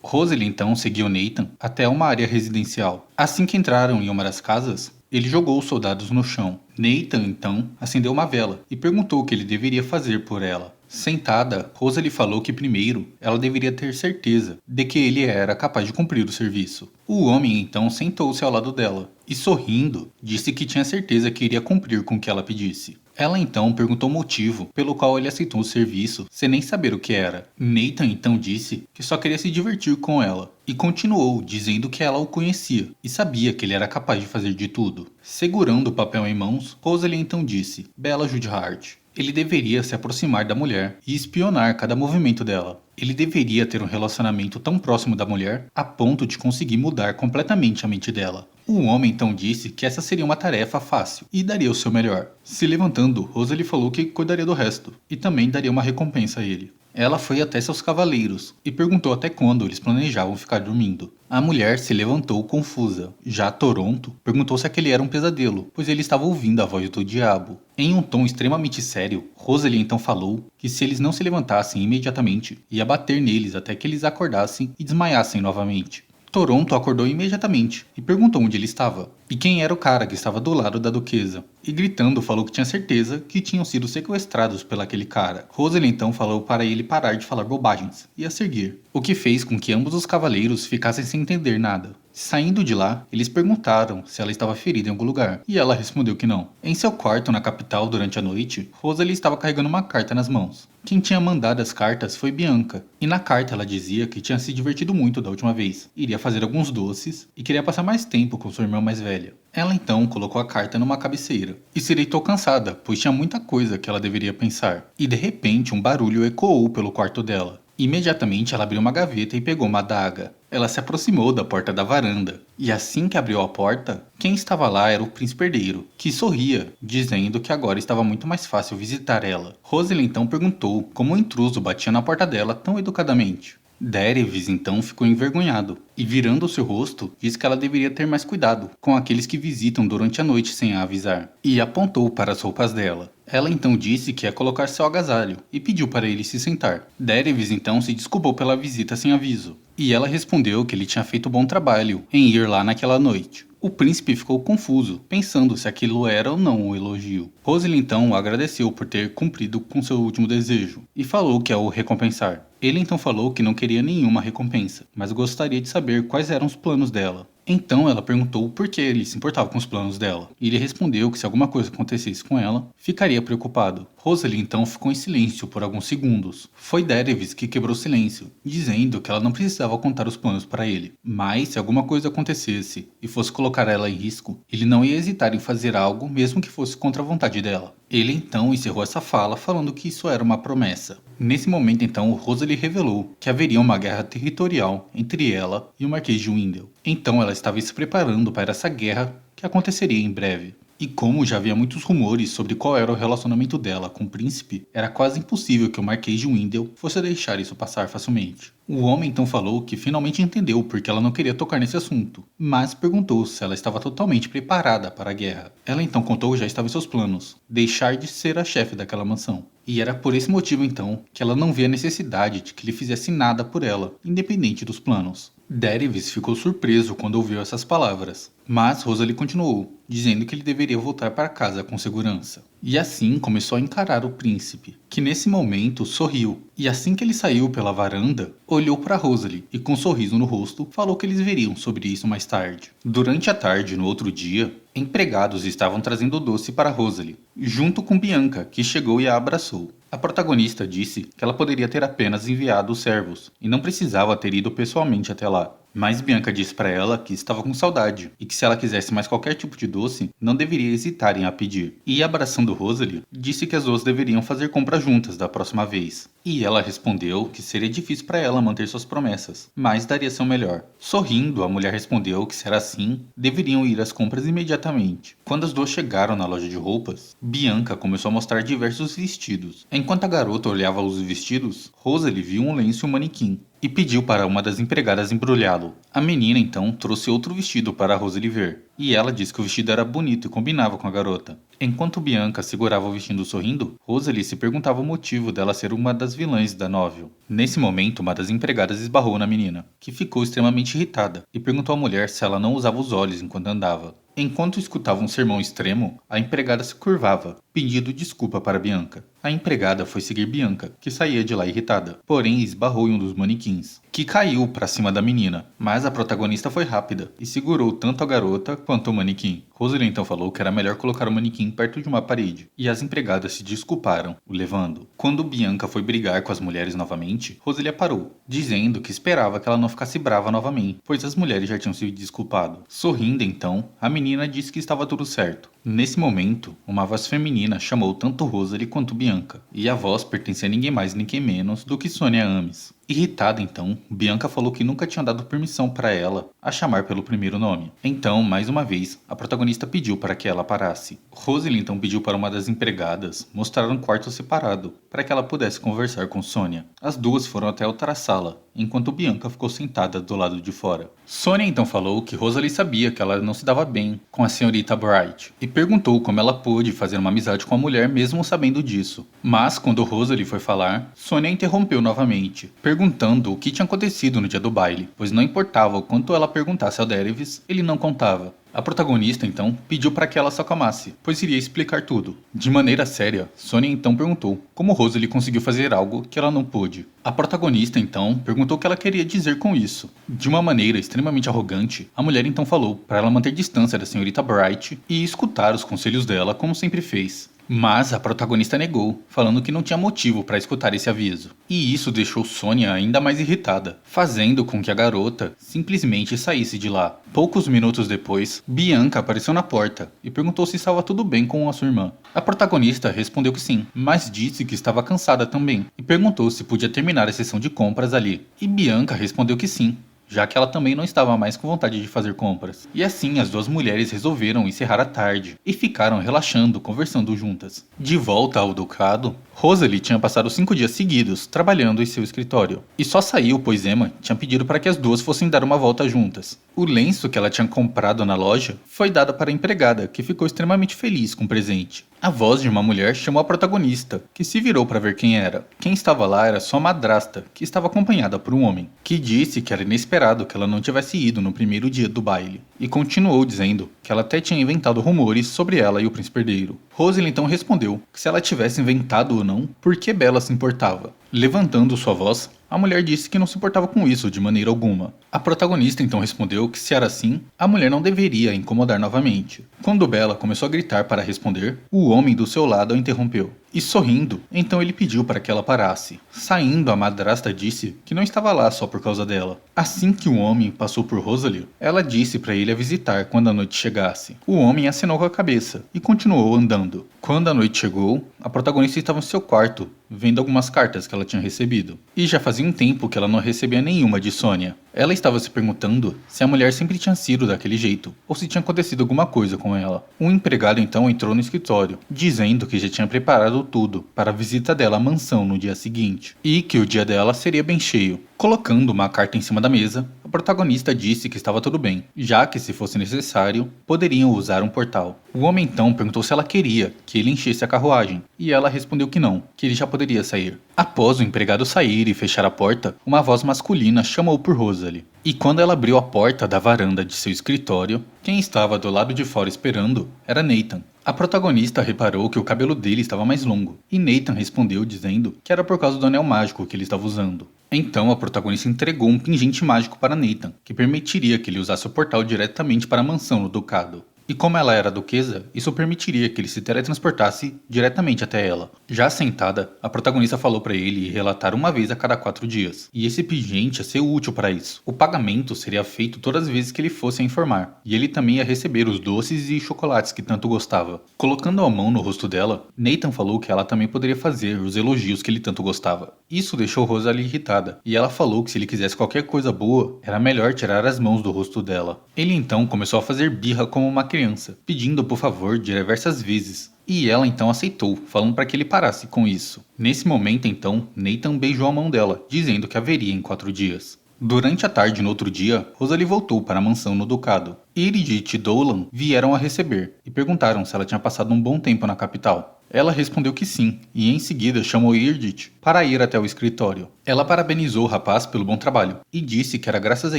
Rosalie então seguiu Nathan até uma área residencial. Assim que entraram em uma das casas, ele jogou os soldados no chão. Nathan então acendeu uma vela e perguntou o que ele deveria fazer por ela. Sentada, Rosalie falou que primeiro ela deveria ter certeza de que ele era capaz de cumprir o serviço. O homem então sentou-se ao lado dela e, sorrindo, disse que tinha certeza que iria cumprir com o que ela pedisse. Ela então perguntou o motivo pelo qual ele aceitou o serviço sem nem saber o que era. Nathan então disse que só queria se divertir com ela e continuou dizendo que ela o conhecia e sabia que ele era capaz de fazer de tudo. Segurando o papel em mãos, Rosalie então disse: Bella Judhart. Ele deveria se aproximar da mulher e espionar cada movimento dela. Ele deveria ter um relacionamento tão próximo da mulher a ponto de conseguir mudar completamente a mente dela. O homem então disse que essa seria uma tarefa fácil e daria o seu melhor. Se levantando, Rosalie falou que cuidaria do resto e também daria uma recompensa a ele. Ela foi até seus cavaleiros e perguntou até quando eles planejavam ficar dormindo. A mulher se levantou confusa. Já Toronto perguntou se aquele era um pesadelo, pois ele estava ouvindo a voz do diabo. Em um tom extremamente sério, Rosalie então falou que se eles não se levantassem imediatamente, ia bater neles até que eles acordassem e desmaiassem novamente. Toronto acordou imediatamente e perguntou onde ele estava, e quem era o cara que estava do lado da duquesa. E gritando falou que tinha certeza que tinham sido sequestrados pelaquele cara. Rosalie então falou para ele parar de falar bobagens e a seguir, o que fez com que ambos os cavaleiros ficassem sem entender nada. Saindo de lá, eles perguntaram se ela estava ferida em algum lugar, e ela respondeu que não. Em seu quarto na capital durante a noite, Rosalie estava carregando uma carta nas mãos. Quem tinha mandado as cartas foi Bianca, e na carta ela dizia que tinha se divertido muito da última vez, iria fazer alguns doces e queria passar mais tempo com sua irmã mais velha. Ela então colocou a carta numa cabeceira e se deitou cansada, pois tinha muita coisa que ela deveria pensar. E de repente um barulho ecoou pelo quarto dela. Imediatamente ela abriu uma gaveta e pegou uma adaga. Ela se aproximou da porta da varanda, e assim que abriu a porta, quem estava lá era o príncipe herdeiro, que sorria, dizendo que agora estava muito mais fácil visitar ela. Rosalie então perguntou como o intruso batia na porta dela tão educadamente. Daenerys então ficou envergonhado, e virando seu rosto, disse que ela deveria ter mais cuidado com aqueles que visitam durante a noite sem a avisar, e apontou para as roupas dela. Ela então disse que ia colocar seu agasalho, e pediu para ele se sentar. Daenerys então se desculpou pela visita sem aviso, e ela respondeu que ele tinha feito bom trabalho em ir lá naquela noite. O príncipe ficou confuso, pensando se aquilo era ou não um elogio. Rosalie então o agradeceu por ter cumprido com seu último desejo, e falou que ia o recompensar. Ele então falou que não queria nenhuma recompensa, mas gostaria de saber quais eram os planos dela. Então ela perguntou por que ele se importava com os planos dela, e ele respondeu que se alguma coisa acontecesse com ela, ficaria preocupado. Rosalie então ficou em silêncio por alguns segundos. Foi Daenerys que quebrou o silêncio, dizendo que ela não precisava contar os planos para ele, mas se alguma coisa acontecesse e fosse colocar ela em risco, ele não ia hesitar em fazer algo mesmo que fosse contra a vontade dela. Ele então encerrou essa fala falando que isso era uma promessa. Nesse momento então, Rosalie revelou que haveria uma guerra territorial entre ela e o Marquês de Windel. Então ela estava se preparando para essa guerra que aconteceria em breve. E como já havia muitos rumores sobre qual era o relacionamento dela com o príncipe, era quase impossível que o Marquês de Windel fosse deixar isso passar facilmente. O homem então falou que finalmente entendeu porque ela não queria tocar nesse assunto, mas perguntou se ela estava totalmente preparada para a guerra. Ela então contou que já estava em seus planos, deixar de ser a chefe daquela mansão. E era por esse motivo então que ela não via necessidade de que ele fizesse nada por ela, independente dos planos. Daenerys ficou surpreso quando ouviu essas palavras, mas Rosalie continuou, dizendo que ele deveria voltar para casa com segurança. E assim começou a encarar o príncipe, que nesse momento sorriu, e assim que ele saiu pela varanda, olhou para Rosalie e com um sorriso no rosto falou que eles veriam sobre isso mais tarde. Durante a tarde, no outro dia, empregados estavam trazendo doce para Rosalie, junto com Bianca, que chegou e a abraçou. A protagonista disse que ela poderia ter apenas enviado os servos e não precisava ter ido pessoalmente até lá. Mas Bianca disse para ela que estava com saudade e que se ela quisesse mais qualquer tipo de doce, não deveria hesitar em a pedir. E abraçando Rosalie, disse que as duas deveriam fazer compras juntas da próxima vez. E ela respondeu que seria difícil para ela manter suas promessas, mas daria seu melhor. Sorrindo, a mulher respondeu que se era assim, deveriam ir às compras imediatamente. Quando as duas chegaram na loja de roupas, Bianca começou a mostrar diversos vestidos. Enquanto a garota olhava os vestidos, Rosalie viu um lenço e um manequim e pediu para uma das empregadas embrulhá-lo. A menina então trouxe outro vestido para Rosalie ver, e ela disse que o vestido era bonito e combinava com a garota. Enquanto Bianca segurava o vestido sorrindo, Rosalie se perguntava o motivo dela ser uma das vilãs da novel. Nesse momento, uma das empregadas esbarrou na menina, que ficou extremamente irritada, e perguntou à mulher se ela não usava os olhos enquanto andava. Enquanto escutava um sermão extremo, a empregada se curvava, pedindo desculpa para Bianca. A empregada foi seguir Bianca, que saía de lá irritada, porém esbarrou em um dos manequins, que caiu para cima da menina, mas a protagonista foi rápida e segurou tanto a garota quanto o manequim. Rosalie então falou que era melhor colocar o manequim perto de uma parede, e as empregadas se desculparam, o levando. Quando Bianca foi brigar com as mulheres novamente, Rosalie a parou, dizendo que esperava que ela não ficasse brava novamente, pois as mulheres já tinham se desculpado. Sorrindo então, a menina disse que estava tudo certo. Nesse momento, uma voz feminina chamou tanto Rosalie quanto Bianca, e a voz pertencia a ninguém mais ninguém menos do que Sonia Ames. Irritada então, Bianca falou que nunca tinha dado permissão para ela a chamar pelo primeiro nome. Então, mais uma vez, a protagonista pediu para que ela parasse. Rosalie então pediu para uma das empregadas mostrar um quarto separado, para que ela pudesse conversar com Sonia. As duas foram até outra sala, enquanto Bianca ficou sentada do lado de fora. Sonia então falou que Rosalie sabia que ela não se dava bem com a senhorita Bright, e perguntou como ela pôde fazer uma amizade com a mulher mesmo sabendo disso. Mas quando Rosalie foi falar, Sonia interrompeu novamente, perguntando o que tinha acontecido no dia do baile, pois não importava o quanto ela perguntasse ao Dervis, ele não contava. A protagonista, então, pediu para que ela se acalmasse, pois iria explicar tudo. De maneira séria, Sonia então perguntou como Rosalie conseguiu fazer algo que ela não pôde. A protagonista, então, perguntou o que ela queria dizer com isso. De uma maneira extremamente arrogante, a mulher então falou para ela manter distância da senhorita Bright e escutar os conselhos dela como sempre fez. Mas a protagonista negou, falando que não tinha motivo para escutar esse aviso. E isso deixou Sonia ainda mais irritada, fazendo com que a garota simplesmente saísse de lá. Poucos minutos depois, Bianca apareceu na porta e perguntou se estava tudo bem com a sua irmã. A protagonista respondeu que sim, mas disse que estava cansada também e perguntou se podia terminar a sessão de compras ali. E Bianca respondeu que sim, já que ela também não estava mais com vontade de fazer compras. E assim as duas mulheres resolveram encerrar a tarde e ficaram relaxando, conversando juntas. De volta ao ducado, Rosalie tinha passado 5 dias seguidos trabalhando em seu escritório, e só saiu pois Emma tinha pedido para que as duas fossem dar uma volta juntas. O lenço que ela tinha comprado na loja foi dado para a empregada, que ficou extremamente feliz com o presente. A voz de uma mulher chamou a protagonista, que se virou para ver quem era. Quem estava lá era sua madrasta, que estava acompanhada por um homem, que disse que era inesperado que ela não tivesse ido no primeiro dia do baile, e continuou dizendo que ela até tinha inventado rumores sobre ela e o príncipe herdeiro. Rosalie então respondeu que se ela tivesse inventado ou não, por que Bella se importava? Levantando sua voz, a mulher disse que não se importava com isso de maneira alguma. A protagonista então respondeu que se era assim, a mulher não deveria incomodar novamente. Quando Bella começou a gritar para responder, o homem do seu lado a interrompeu. E sorrindo, então ele pediu para que ela parasse. Saindo, a madrasta disse que não estava lá só por causa dela. Assim que o homem passou por Rosalie, ela disse para ele a visitar quando a noite chegasse. O homem acenou com a cabeça e continuou andando. Quando a noite chegou, a protagonista estava em seu quarto, vendo algumas cartas que ela tinha recebido. E já fazia um tempo que ela não recebia nenhuma de Sonia. Ela estava se perguntando se a mulher sempre tinha sido daquele jeito, ou se tinha acontecido alguma coisa com ela. Um empregado então entrou no escritório, dizendo que já tinha preparado tudo para a visita dela à mansão no dia seguinte, e que o dia dela seria bem cheio. Colocando uma carta em cima da mesa, a protagonista disse que estava tudo bem, já que se fosse necessário, poderiam usar um portal. O homem então perguntou se ela queria que ele enchesse a carruagem, e ela respondeu que não, que ele já poderia sair. Após o empregado sair e fechar a porta, uma voz masculina chamou por Rosalie. E quando ela abriu a porta da varanda de seu escritório, quem estava do lado de fora esperando era Nathan. A protagonista reparou que o cabelo dele estava mais longo, e Nathan respondeu dizendo que era por causa do anel mágico que ele estava usando. Então a protagonista entregou um pingente mágico para Nathan, que permitiria que ele usasse o portal diretamente para a mansão no ducado. E como ela era duquesa, isso permitiria que ele se teletransportasse diretamente até ela. Já sentada, a protagonista falou para ele relatar uma vez a cada 4 dias, e esse pingente ia ser útil para isso. O pagamento seria feito todas as vezes que ele fosse a informar, e ele também ia receber os doces e chocolates que tanto gostava. Colocando a mão no rosto dela, Nathan falou que ela também poderia fazer os elogios que ele tanto gostava. Isso deixou Rosalie irritada, e ela falou que se ele quisesse qualquer coisa boa, era melhor tirar as mãos do rosto dela. Ele então começou a fazer birra como uma criança, pedindo por favor diversas vezes. E ela então aceitou, falando para que ele parasse com isso. Nesse momento então, Nathan beijou a mão dela, dizendo que haveria em 4 dias. Durante a tarde no outro dia, Rosalie voltou para a mansão no Ducado. Iridith e Dolan vieram a receber e perguntaram se ela tinha passado um bom tempo na capital. Ela respondeu que sim, e em seguida chamou Iridith para ir até o escritório. Ela parabenizou o rapaz pelo bom trabalho e disse que era graças a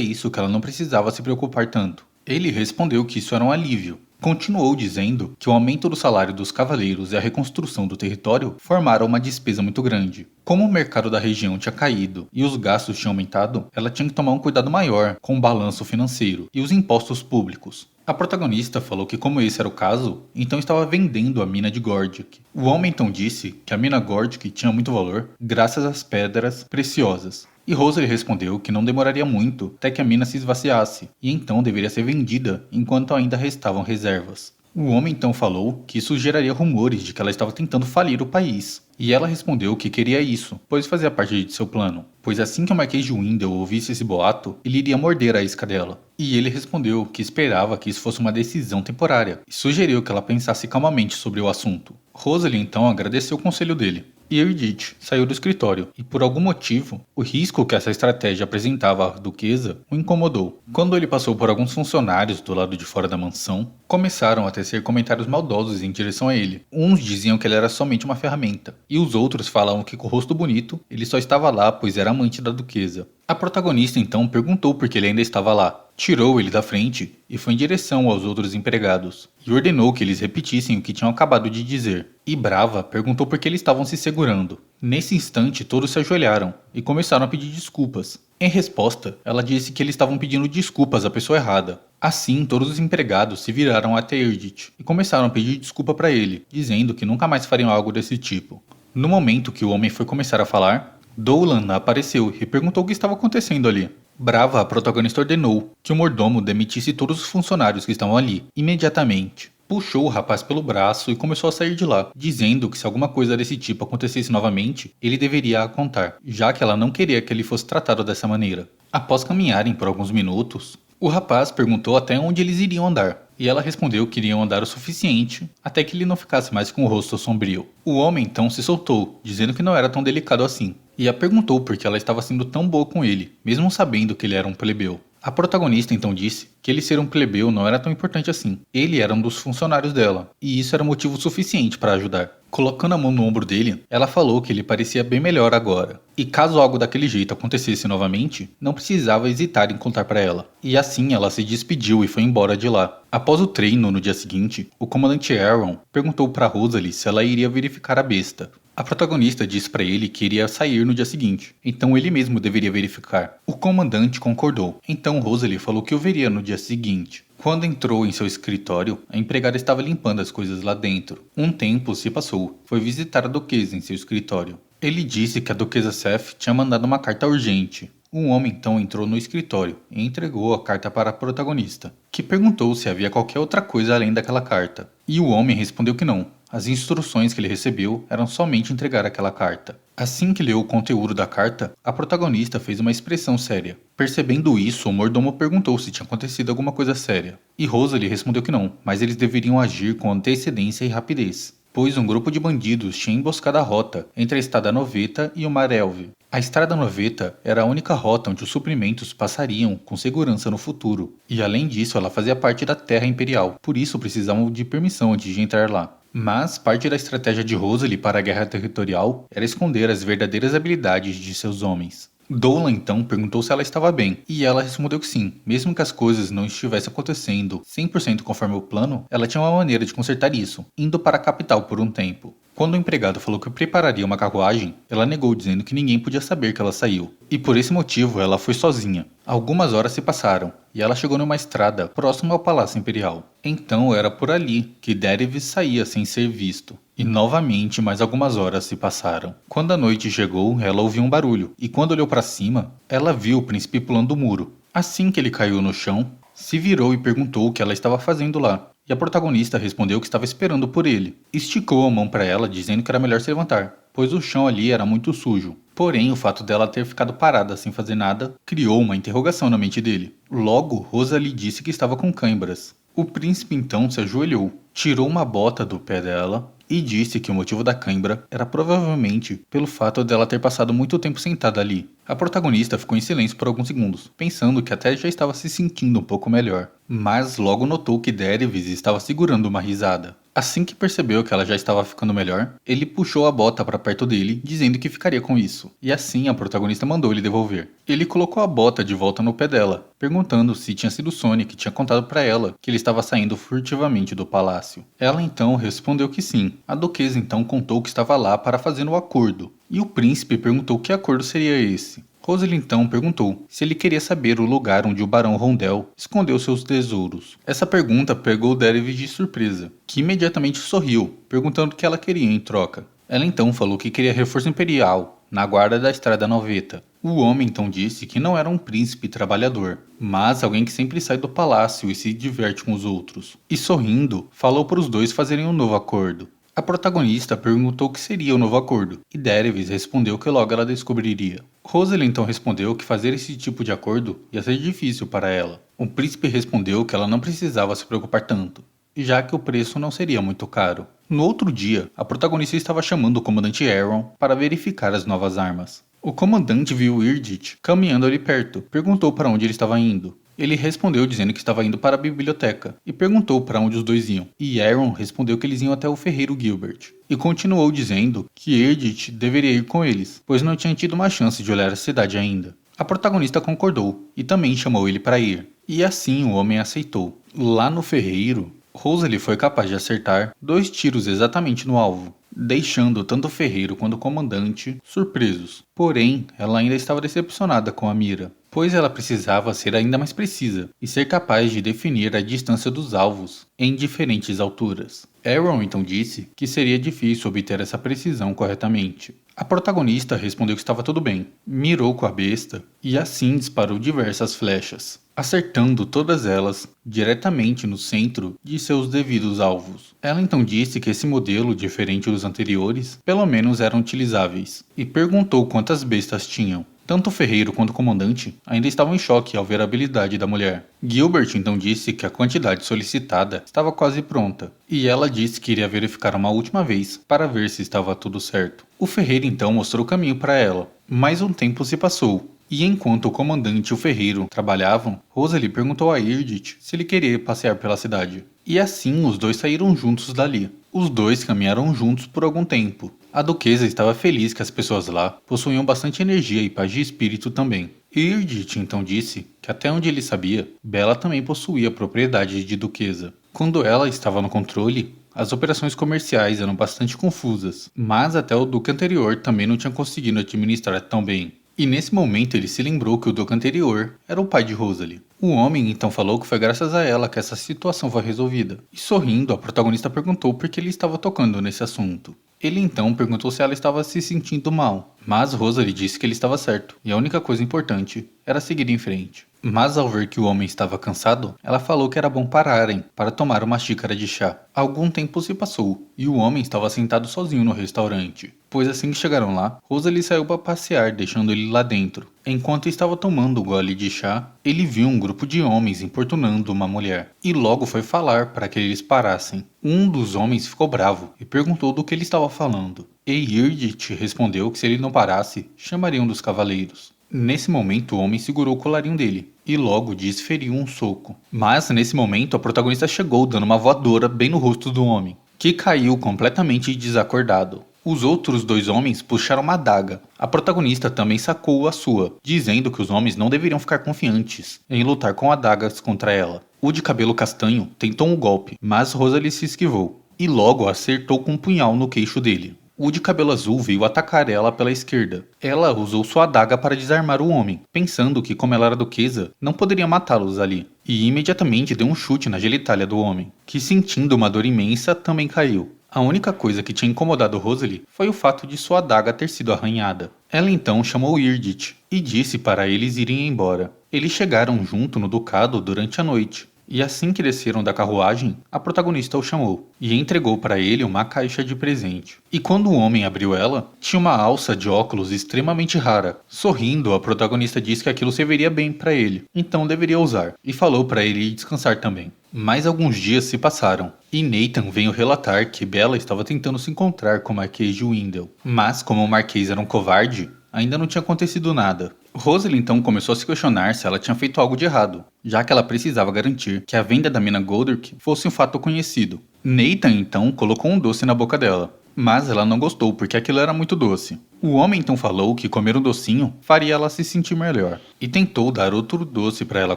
isso que ela não precisava se preocupar tanto. Ele respondeu que isso era um alívio. Continuou dizendo que o aumento do salário dos cavaleiros e a reconstrução do território formaram uma despesa muito grande. Como o mercado da região tinha caído e os gastos tinham aumentado, ela tinha que tomar um cuidado maior com o balanço financeiro e os impostos públicos. A protagonista falou que, como esse era o caso, então estava vendendo a mina de Gordic. O homem então disse que a mina Gordic tinha muito valor graças às pedras preciosas. E Rosalie respondeu que não demoraria muito até que a mina se esvaziasse, e então deveria ser vendida enquanto ainda restavam reservas. O homem então falou que isso geraria rumores de que ela estava tentando falir o país. E ela respondeu que queria isso, pois fazia parte de seu plano. Pois assim que o Marquês de Windle ouvisse esse boato, ele iria morder a isca dela. E ele respondeu que esperava que isso fosse uma decisão temporária, e sugeriu que ela pensasse calmamente sobre o assunto. Rosalie então agradeceu o conselho dele. E Iridith saiu do escritório, e por algum motivo, o risco que essa estratégia apresentava à duquesa o incomodou. Quando ele passou por alguns funcionários do lado de fora da mansão, começaram a tecer comentários maldosos em direção a ele. Uns diziam que ele era somente uma ferramenta, e os outros falavam que com o rosto bonito, ele só estava lá pois era amante da duquesa. A protagonista então perguntou por que ele ainda estava lá. Tirou ele da frente e foi em direção aos outros empregados, e ordenou que eles repetissem o que tinham acabado de dizer. E brava, perguntou por que eles estavam se segurando. Nesse instante, todos se ajoelharam e começaram a pedir desculpas. Em resposta, ela disse que eles estavam pedindo desculpas à pessoa errada. Assim, todos os empregados se viraram até Iridith e começaram a pedir desculpa para ele, dizendo que nunca mais fariam algo desse tipo. No momento que o homem foi começar a falar, Dolan apareceu e perguntou o que estava acontecendo ali. Brava, a protagonista ordenou que o mordomo demitisse todos os funcionários que estavam ali, imediatamente. Puxou o rapaz pelo braço e começou a sair de lá, dizendo que se alguma coisa desse tipo acontecesse novamente, ele deveria a contar, já que ela não queria que ele fosse tratado dessa maneira. Após caminharem por alguns minutos, o rapaz perguntou até onde eles iriam andar, e ela respondeu que iriam andar o suficiente até que ele não ficasse mais com o rosto sombrio. O homem então se soltou, dizendo que não era tão delicado assim, e a perguntou por que ela estava sendo tão boa com ele, mesmo sabendo que ele era um plebeu. A protagonista então disse que ele ser um plebeu não era tão importante assim. Ele era um dos funcionários dela, e isso era motivo suficiente para ajudar. Colocando a mão no ombro dele, ela falou que ele parecia bem melhor agora. E caso algo daquele jeito acontecesse novamente, não precisava hesitar em contar para ela. E assim ela se despediu e foi embora de lá. Após o treino no dia seguinte, o comandante Aaron perguntou para Rosalie se ela iria verificar a besta. A protagonista disse para ele que iria sair no dia seguinte, então ele mesmo deveria verificar. O comandante concordou, então Rosalie falou que o veria no dia seguinte. Quando entrou em seu escritório, a empregada estava limpando as coisas lá dentro. Um tempo se passou, foi visitar a duquesa em seu escritório. Ele disse que a duquesa Seth tinha mandado uma carta urgente. Um homem então entrou no escritório e entregou a carta para a protagonista, que perguntou se havia qualquer outra coisa além daquela carta. E o homem respondeu que não. As instruções que ele recebeu eram somente entregar aquela carta. Assim que leu o conteúdo da carta, a protagonista fez uma expressão séria. Percebendo isso, o mordomo perguntou se tinha acontecido alguma coisa séria. E Rosalie respondeu que não, mas eles deveriam agir com antecedência e rapidez, pois um grupo de bandidos tinha emboscado a rota entre a Estrada Noveta e o Mar Elve. A Estrada Noveta era a única rota onde os suprimentos passariam com segurança no futuro, e além disso ela fazia parte da Terra Imperial, por isso precisavam de permissão antes de entrar lá. Mas parte da estratégia de Rosalie para a guerra territorial era esconder as verdadeiras habilidades de seus homens. Dolan então perguntou se ela estava bem, e ela respondeu que sim. Mesmo que as coisas não estivessem acontecendo 100% conforme o plano, ela tinha uma maneira de consertar isso, indo para a capital por um tempo. Quando o empregado falou que prepararia uma carruagem, ela negou dizendo que ninguém podia saber que ela saiu. E por esse motivo ela foi sozinha. Algumas horas se passaram, e ela chegou numa estrada próxima ao Palácio Imperial. Então era por ali que Derivs saía sem ser visto. E novamente mais algumas horas se passaram. Quando a noite chegou, ela ouviu um barulho, e quando olhou para cima, ela viu o príncipe pulando o muro. Assim que ele caiu no chão, se virou e perguntou o que ela estava fazendo lá. E a protagonista respondeu que estava esperando por ele. Esticou a mão para ela, dizendo que era melhor se levantar, pois o chão ali era muito sujo. Porém, o fato dela ter ficado parada sem fazer nada criou uma interrogação na mente dele. Logo, Rosalie disse que estava com câimbras. O príncipe então se ajoelhou, tirou uma bota do pé dela e disse que o motivo da cãibra era provavelmente pelo fato dela ter passado muito tempo sentada ali. A protagonista ficou em silêncio por alguns segundos, pensando que até já estava se sentindo um pouco melhor, mas logo notou que Dervis estava segurando uma risada. Assim que percebeu que ela já estava ficando melhor, ele puxou a bota para perto dele, dizendo que ficaria com isso. E assim a protagonista mandou ele devolver. Ele colocou a bota de volta no pé dela, perguntando se tinha sido Sônia que tinha contado para ela que ele estava saindo furtivamente do palácio. Ela então respondeu que sim. A duquesa então contou que estava lá para fazer o acordo. E o príncipe perguntou que acordo seria esse. Rosalind então perguntou se ele queria saber o lugar onde o Barão Rondel escondeu seus tesouros. Essa pergunta pegou Dervis de surpresa, que imediatamente sorriu, perguntando o que ela queria em troca. Ela então falou que queria reforço imperial, na guarda da Estrada Noveta. O homem então disse que não era um príncipe trabalhador, mas alguém que sempre sai do palácio e se diverte com os outros. E sorrindo, falou para os dois fazerem um novo acordo. A protagonista perguntou o que seria o novo acordo, e Dervis respondeu que logo ela descobriria. Rosalind então respondeu que fazer esse tipo de acordo ia ser difícil para ela. O príncipe respondeu que ela não precisava se preocupar tanto, já que o preço não seria muito caro. No outro dia, a protagonista estava chamando o comandante Aaron para verificar as novas armas. O comandante viu Irdit caminhando ali perto, perguntou para onde ele estava indo. Ele respondeu dizendo que estava indo para a biblioteca e perguntou para onde os dois iam. E Aaron respondeu que eles iam até o ferreiro Gilbert. E continuou dizendo que Irdit deveria ir com eles, pois não tinha tido uma chance de olhar a cidade ainda. A protagonista concordou e também chamou ele para ir. E assim o homem aceitou. Lá no ferreiro, Rosalie foi capaz de acertar 2 tiros exatamente no alvo, deixando tanto o ferreiro quanto o comandante surpresos. Porém, ela ainda estava decepcionada com a mira, pois ela precisava ser ainda mais precisa e ser capaz de definir a distância dos alvos em diferentes alturas. Aaron então disse que seria difícil obter essa precisão corretamente. A protagonista respondeu que estava tudo bem, mirou com a besta e assim disparou diversas flechas, acertando todas elas diretamente no centro de seus devidos alvos. Ela então disse que esse modelo, diferente dos anteriores, pelo menos eram utilizáveis, e perguntou quantas bestas tinham. Tanto o ferreiro quanto o comandante ainda estavam em choque ao ver a habilidade da mulher. Gilbert então disse que a quantidade solicitada estava quase pronta, e ela disse que iria verificar uma última vez para ver se estava tudo certo. O ferreiro então mostrou o caminho para ela, mas um tempo se passou. E enquanto o comandante e o ferreiro trabalhavam, Rosalie perguntou a Irdit se ele queria passear pela cidade. E assim os dois saíram juntos dali. Os dois caminharam juntos por algum tempo. A duquesa estava feliz que as pessoas lá possuíam bastante energia e paz de espírito também. Irdit então disse que até onde ele sabia, Bella também possuía propriedade de duquesa. Quando ela estava no controle, as operações comerciais eram bastante confusas, mas até o duque anterior também não tinha conseguido administrar tão bem. E nesse momento ele se lembrou que o duque anterior era o pai de Rosalie. O homem então falou que foi graças a ela que essa situação foi resolvida. E sorrindo, a protagonista perguntou por que ele estava tocando nesse assunto. Ele então perguntou se ela estava se sentindo mal, mas Rosalie disse que ele estava certo, e a única coisa importante era seguir em frente. Mas ao ver que o homem estava cansado, ela falou que era bom pararem para tomar uma xícara de chá. Algum tempo se passou, e o homem estava sentado sozinho no restaurante, pois assim que chegaram lá, Rosalie saiu para passear, deixando ele lá dentro. Enquanto estava tomando o gole de chá, ele viu um grupo de homens importunando uma mulher, e logo foi falar para que eles parassem. Um dos homens ficou bravo e perguntou do que ele estava falando, e Irdit respondeu que se ele não parasse, chamariam dos cavaleiros. Nesse momento, o homem segurou o colarinho dele e logo desferiu um soco. Mas nesse momento, a protagonista chegou dando uma voadora bem no rosto do homem, que caiu completamente desacordado. Os outros 2 homens puxaram uma adaga. A protagonista também sacou a sua, dizendo que os homens não deveriam ficar confiantes em lutar com adagas contra ela. O de cabelo castanho tentou um golpe, mas Rosalie se esquivou e logo acertou com um punhal no queixo dele. O de cabelo azul veio atacar ela pela esquerda. Ela usou sua adaga para desarmar o homem, pensando que, como ela era duquesa, não poderia matá-los ali. E imediatamente deu um chute na genitália do homem, que sentindo uma dor imensa também caiu. A única coisa que tinha incomodado Rosalie foi o fato de sua adaga ter sido arranhada. Ela então chamou Irdit e disse para eles irem embora. Eles chegaram junto no ducado durante a noite. E assim que desceram da carruagem, a protagonista o chamou e entregou para ele uma caixa de presente. E quando o homem abriu ela, tinha uma alça de óculos extremamente rara. Sorrindo, a protagonista disse que aquilo serviria bem para ele, então deveria usar, e falou para ele ir descansar também. Mais alguns dias se passaram, e Nathan veio relatar que Bella estava tentando se encontrar com o Marquês de Windle. Mas como o Marquês era um covarde, ainda não tinha acontecido nada. Rosalie então começou a se questionar se ela tinha feito algo de errado, já que ela precisava garantir que a venda da mina Goldrick fosse um fato conhecido. Nathan então colocou um doce na boca dela, mas ela não gostou porque aquilo era muito doce. O homem então falou que comer um docinho faria ela se sentir melhor, e tentou dar outro doce para ela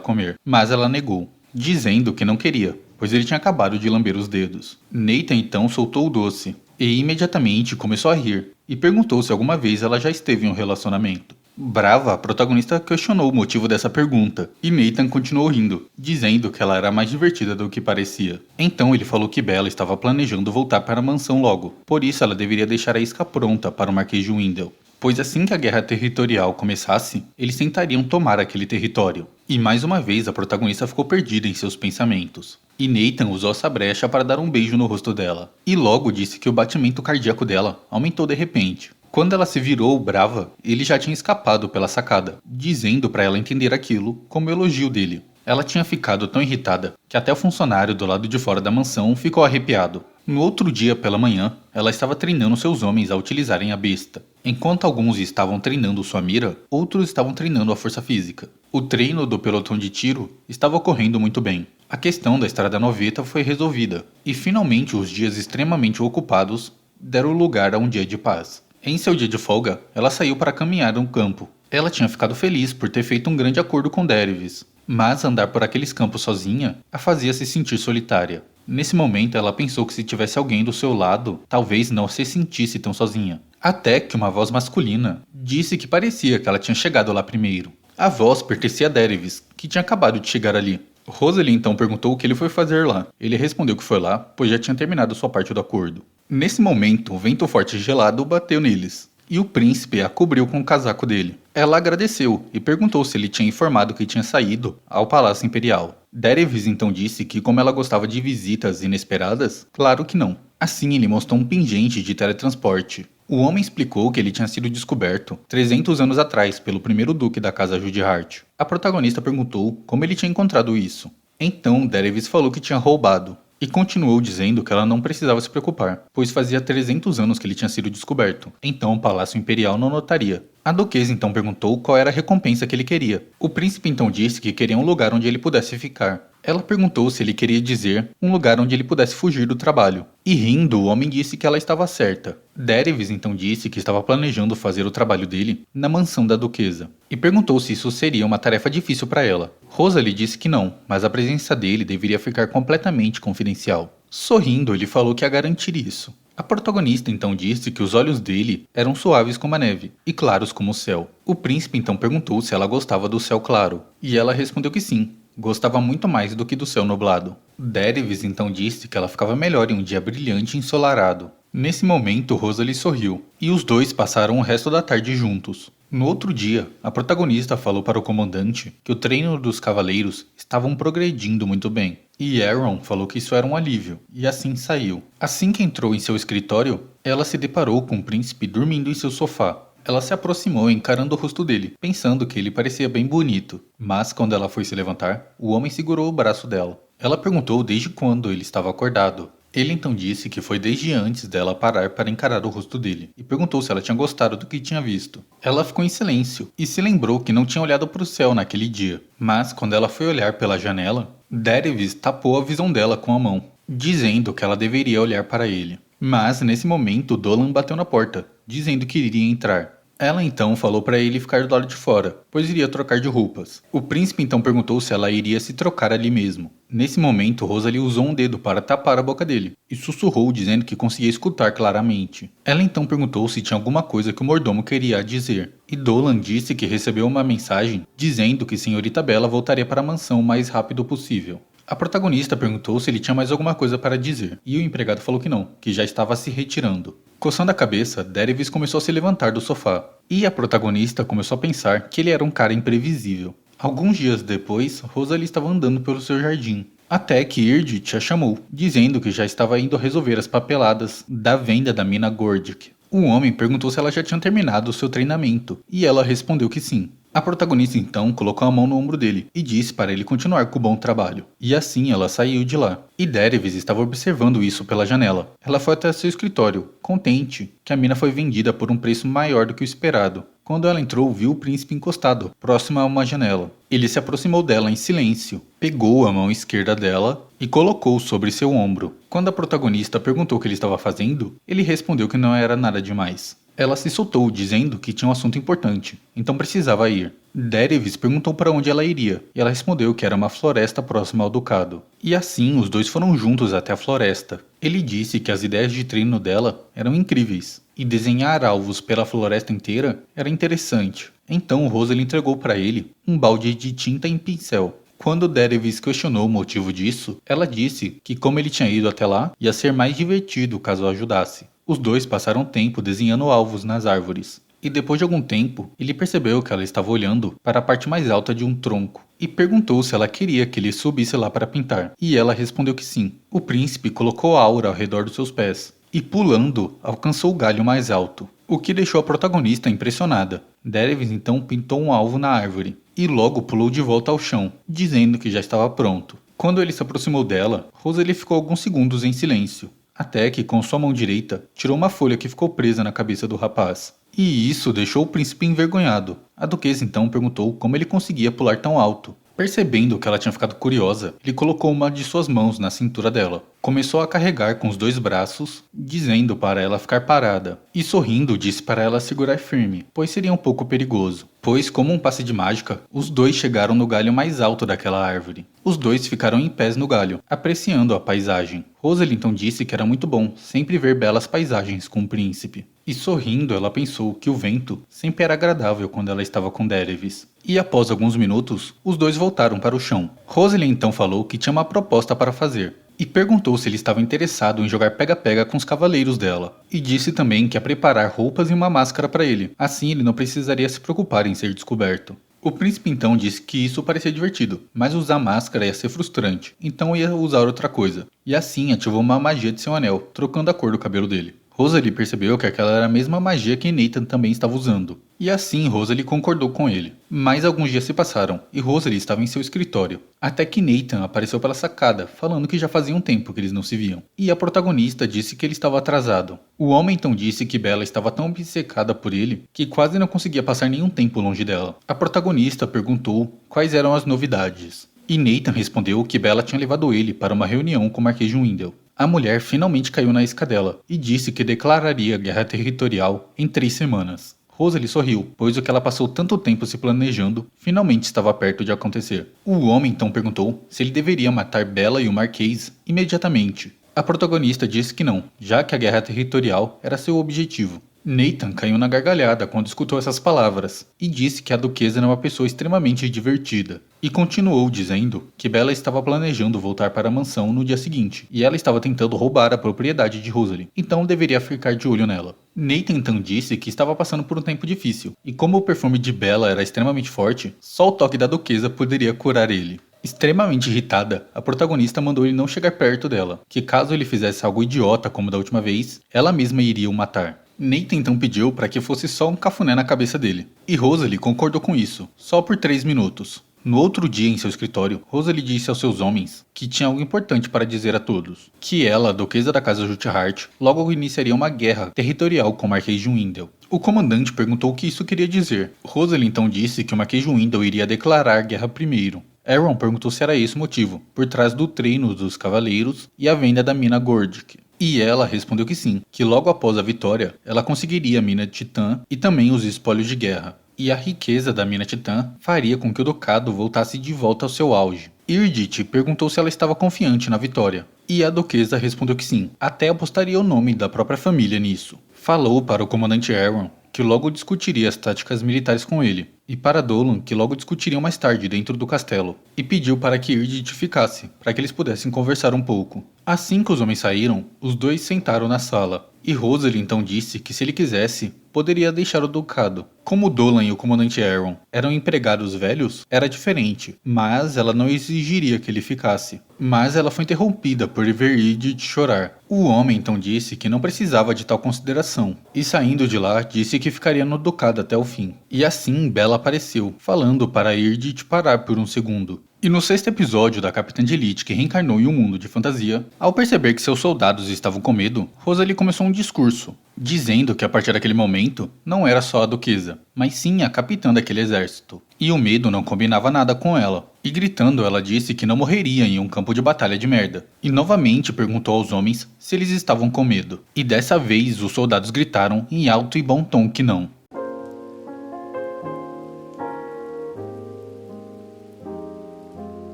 comer, mas ela negou, dizendo que não queria, pois ele tinha acabado de lamber os dedos. Nathan então soltou o doce, e imediatamente começou a rir, e perguntou se alguma vez ela já esteve em um relacionamento. Brava, a protagonista questionou o motivo dessa pergunta, e Nathan continuou rindo, dizendo que ela era mais divertida do que parecia. Então ele falou que Bella estava planejando voltar para a mansão logo, por isso ela deveria deixar a isca pronta para o Marquês de Windle, pois assim que a guerra territorial começasse, eles tentariam tomar aquele território. E mais uma vez a protagonista ficou perdida em seus pensamentos. E Nathan usou essa brecha para dar um beijo no rosto dela, e logo disse que o batimento cardíaco dela aumentou de repente. Quando ela se virou brava, ele já tinha escapado pela sacada, dizendo para ela entender aquilo como elogio dele. Ela tinha ficado tão irritada que até o funcionário do lado de fora da mansão ficou arrepiado. No outro dia pela manhã, ela estava treinando seus homens a utilizarem a besta. Enquanto alguns estavam treinando sua mira, outros estavam treinando a força física. O treino do pelotão de tiro estava ocorrendo muito bem. A questão da Estrada 90 foi resolvida, e finalmente os dias extremamente ocupados deram lugar a um dia de paz. Em seu dia de folga, ela saiu para caminhar no campo. Ela tinha ficado feliz por ter feito um grande acordo com Dervis, mas andar por aqueles campos sozinha a fazia se sentir solitária. Nesse momento, ela pensou que se tivesse alguém do seu lado, talvez não se sentisse tão sozinha. Até que uma voz masculina disse que parecia que ela tinha chegado lá primeiro. A voz pertencia a Dervis, que tinha acabado de chegar ali. Rosalie então perguntou o que ele foi fazer lá. Ele respondeu que foi lá, pois já tinha terminado sua parte do acordo. Nesse momento, um vento forte e gelado bateu neles, e o príncipe a cobriu com o casaco dele. Ela agradeceu e perguntou se ele tinha informado que tinha saído ao Palácio Imperial. Dervis então disse que, como ela gostava de visitas inesperadas, claro que não. Assim, ele mostrou um pingente de teletransporte. O homem explicou que ele tinha sido descoberto 300 anos atrás pelo primeiro duque da casa Judihart. A protagonista perguntou como ele tinha encontrado isso. Então, Dervis falou que tinha roubado. E continuou dizendo que ela não precisava se preocupar, pois fazia 300 anos que ele tinha sido descoberto, então o Palácio Imperial não notaria. A duquesa então perguntou qual era a recompensa que ele queria. O príncipe então disse que queria um lugar onde ele pudesse ficar. Ela perguntou se ele queria dizer um lugar onde ele pudesse fugir do trabalho. E rindo, o homem disse que ela estava certa. Dervis então disse que estava planejando fazer o trabalho dele na mansão da duquesa. E perguntou se isso seria uma tarefa difícil para ela. Rosalie disse que não, mas a presença dele deveria ficar completamente confidencial. Sorrindo, ele falou que ia garantir isso. A protagonista então disse que os olhos dele eram suaves como a neve e claros como o céu. O príncipe então perguntou se ela gostava do céu claro, e ela respondeu que sim. Gostava muito mais do que do céu nublado. Dervis então disse que ela ficava melhor em um dia brilhante e ensolarado. Nesse momento, Rosalie sorriu, e os dois passaram o resto da tarde juntos. No outro dia, a protagonista falou para o comandante que o treino dos cavaleiros estavam progredindo muito bem, e Aaron falou que isso era um alívio, e assim saiu. Assim que entrou em seu escritório, ela se deparou com o príncipe dormindo em seu sofá. Ela se aproximou encarando o rosto dele, pensando que ele parecia bem bonito. Mas quando ela foi se levantar, o homem segurou o braço dela. Ela perguntou desde quando ele estava acordado. Ele então disse que foi desde antes dela parar para encarar o rosto dele, e perguntou se ela tinha gostado do que tinha visto. Ela ficou em silêncio, e se lembrou que não tinha olhado para o céu naquele dia. Mas quando ela foi olhar pela janela, Dervis tapou a visão dela com a mão, dizendo que ela deveria olhar para ele. Mas nesse momento Dolan bateu na porta, dizendo que iria entrar. Ela então falou para ele ficar do lado de fora, pois iria trocar de roupas. O príncipe então perguntou se ela iria se trocar ali mesmo. Nesse momento, Rosalie usou um dedo para tapar a boca dele, e sussurrou dizendo que conseguia escutar claramente. Ela então perguntou se tinha alguma coisa que o mordomo queria dizer, e Dolan disse que recebeu uma mensagem dizendo que Senhorita Bella voltaria para a mansão o mais rápido possível. A protagonista perguntou se ele tinha mais alguma coisa para dizer, e o empregado falou que não, que já estava se retirando. Coçando a cabeça, Dervis começou a se levantar do sofá, e a protagonista começou a pensar que ele era um cara imprevisível. Alguns dias depois, Rosalie estava andando pelo seu jardim, até que Irdit a chamou, dizendo que já estava indo resolver as papeladas da venda da mina Gordic. O homem perguntou se ela já tinha terminado o seu treinamento, e ela respondeu que sim. A protagonista então colocou a mão no ombro dele e disse para ele continuar com o bom trabalho. E assim ela saiu de lá. E Daenerys estava observando isso pela janela. Ela foi até seu escritório, contente que a mina foi vendida por um preço maior do que o esperado. Quando ela entrou, viu o príncipe encostado, próximo a uma janela. Ele se aproximou dela em silêncio, pegou a mão esquerda dela e colocou sobre seu ombro. Quando a protagonista perguntou o que ele estava fazendo, ele respondeu que não era nada demais. Ela se soltou, dizendo que tinha um assunto importante, então precisava ir. Daenerys perguntou para onde ela iria, e ela respondeu que era uma floresta próxima ao ducado. E assim, os dois foram juntos até a floresta. Ele disse que as ideias de treino dela eram incríveis, e desenhar alvos pela floresta inteira era interessante. Então Rose entregou para ele um balde de tinta e pincel. Quando Daenerys questionou o motivo disso, ela disse que como ele tinha ido até lá, ia ser mais divertido caso a ajudasse. Os dois passaram tempo desenhando alvos nas árvores. E depois de algum tempo, ele percebeu que ela estava olhando para a parte mais alta de um tronco e perguntou se ela queria que ele subisse lá para pintar. E ela respondeu que sim. O príncipe colocou a aura ao redor dos seus pés e, pulando, alcançou o galho mais alto, o que deixou a protagonista impressionada. Daenerys então pintou um alvo na árvore e logo pulou de volta ao chão, dizendo que já estava pronto. Quando ele se aproximou dela, Rose ficou alguns segundos em silêncio, até que com sua mão direita tirou uma folha que ficou presa na cabeça do rapaz. E isso deixou o príncipe envergonhado. A duquesa então perguntou como ele conseguia pular tão alto. Percebendo que ela tinha ficado curiosa, ele colocou uma de suas mãos na cintura dela. Começou a carregar com os dois braços, dizendo para ela ficar parada. E sorrindo, disse para ela segurar firme, pois seria um pouco perigoso. Pois, como um passe de mágica, os dois chegaram no galho mais alto daquela árvore. Os dois ficaram em pés no galho, apreciando a paisagem. Rosalind então disse que era muito bom sempre ver belas paisagens com o príncipe. E sorrindo, ela pensou que o vento sempre era agradável quando ela estava com Daenerys. E após alguns minutos, os dois voltaram para o chão. Rosalind então falou que tinha uma proposta para fazer. E perguntou se ele estava interessado em jogar pega-pega com os cavaleiros dela. E disse também que ia preparar roupas e uma máscara para ele. Assim ele não precisaria se preocupar em ser descoberto. O príncipe então disse que isso parecia divertido, mas usar máscara ia ser frustrante, então ia usar outra coisa. E assim ativou uma magia de seu anel, trocando a cor do cabelo dele. Rosalie percebeu que aquela era a mesma magia que Nathan também estava usando. E assim Rosalie concordou com ele. Mas alguns dias se passaram, e Rosalie estava em seu escritório. Até que Nathan apareceu pela sacada, falando que já fazia um tempo que eles não se viam. E a protagonista disse que ele estava atrasado. O homem então disse que Bella estava tão obcecada por ele, que quase não conseguia passar nenhum tempo longe dela. A protagonista perguntou quais eram as novidades. E Nathan respondeu que Bella tinha levado ele para uma reunião com o Marquês de Windel. A mulher finalmente caiu na escadela e disse que declararia guerra territorial em 3 semanas. Rosalie sorriu, pois o que ela passou tanto tempo se planejando finalmente estava perto de acontecer. O homem então perguntou se ele deveria matar Bella e o Marquês imediatamente. A protagonista disse que não, já que a guerra territorial era seu objetivo. Nathan caiu na gargalhada quando escutou essas palavras e disse que a duquesa era uma pessoa extremamente divertida. E continuou dizendo que Bella estava planejando voltar para a mansão no dia seguinte e ela estava tentando roubar a propriedade de Rosalie, então deveria ficar de olho nela. Nathan então disse que estava passando por um tempo difícil e como o perfume de Bella era extremamente forte, só o toque da duquesa poderia curar ele. Extremamente irritada, a protagonista mandou ele não chegar perto dela, que caso ele fizesse algo idiota como da última vez, ela mesma iria o matar. Nathan então pediu para que fosse só um cafuné na cabeça dele, e Rosalie concordou com isso, só por 3 minutos. No outro dia em seu escritório, Rosalie disse aos seus homens que tinha algo importante para dizer a todos, que ela, a duquesa da casa Jutiheart, logo iniciaria uma guerra territorial com o Marquês de Windel. O comandante perguntou o que isso queria dizer. Rosalie então disse que o Marquês de Windel iria declarar guerra primeiro. Aaron perguntou se era esse o motivo, por trás do treino dos cavaleiros e a venda da mina Gordic. E ela respondeu que sim, que logo após a vitória, ela conseguiria a mina Titã e também os espólios de guerra. E a riqueza da mina Titã faria com que o ducado voltasse de volta ao seu auge. Yrjit perguntou se ela estava confiante na vitória. E a duquesa respondeu que sim, até apostaria o nome da própria família nisso. Falou para o comandante Aaron que logo discutiria as táticas militares com ele, e para Dolan que logo discutiriam mais tarde dentro do castelo, e pediu para que Yrjit ficasse, para que eles pudessem conversar um pouco. Assim que os homens saíram, os dois sentaram na sala, e Rosalie então disse que se ele quisesse, poderia deixar o ducado. Como Dolan e o comandante Aaron eram empregados velhos, era diferente, mas ela não exigiria que ele ficasse. Mas ela foi interrompida por ver Edith chorar. O homem então disse que não precisava de tal consideração, e saindo de lá, disse que ficaria no ducado até o fim. E assim Bella apareceu, falando para Edith parar por um segundo. E no sexto episódio da Capitã de Elite que reencarnou em um mundo de fantasia, ao perceber que seus soldados estavam com medo, Rosalie começou um discurso, dizendo que a partir daquele momento, não era só a duquesa, mas sim a capitã daquele exército. E o medo não combinava nada com ela. E gritando, ela disse que não morreria em um campo de batalha de merda. E novamente perguntou aos homens se eles estavam com medo. E dessa vez os soldados gritaram em alto e bom tom que não.